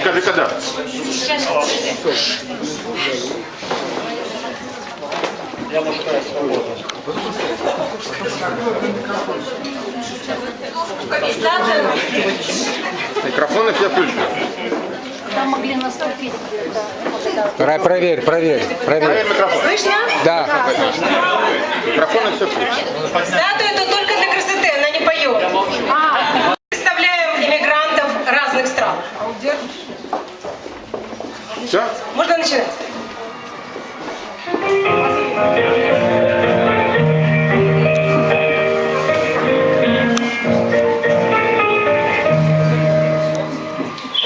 Скажи, когда? Я мужская свобода. Микрофоны все включены. Там могли наступить. Проверь. Проверь микрофон. Слышно? Да. Микрофоны все включены. Статуя это только для красоты, она не поет. Представляем иммигрантов разных стран. Все? Можно начинать?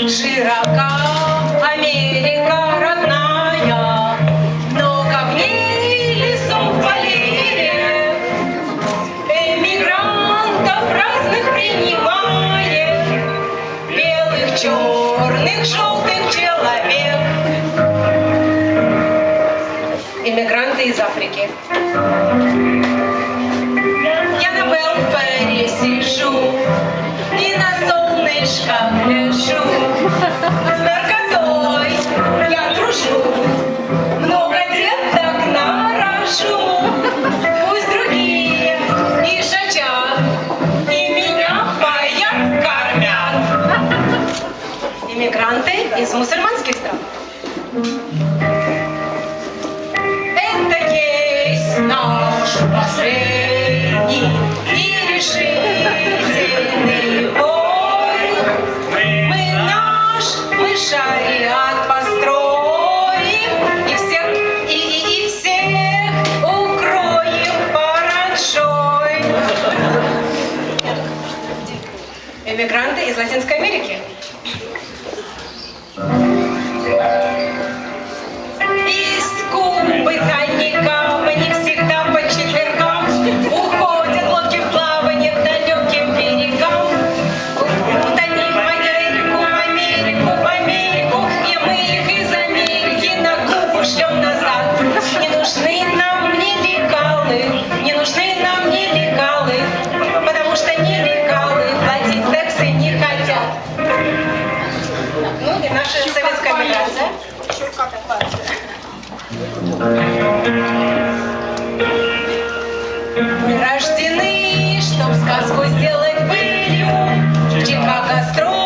Широка Америка родная, много в ней лесов, полей, эмигрантов разных принимает, белых, черных, желтых человек. Иммигранты из Африки. Я на велфере сижу и на солнышко гляжу. С наркотой я дружу, много деток нарожу. Пусть другие и шачат, и меня поят, кормят. Иммигранты из мусульманских стран. Это есть наш последний и решительный бой. Мы шариат построим и всех укроем параншой. Эмигранты из Латинской Америки. Из Кубы тайникам не всегда по четвергам уходят лодки в плавание к далеким берегам. Утони в Америку, и мы их из Америки на Кубу шлем назад. Не нужны нам нелегалы, не нужны нам нелегалы, потому что нелегалы платить таксы не хотят. Ну и наша советская миграция. Мы рождены, чтоб сказку сделать былью. В Чикаго строим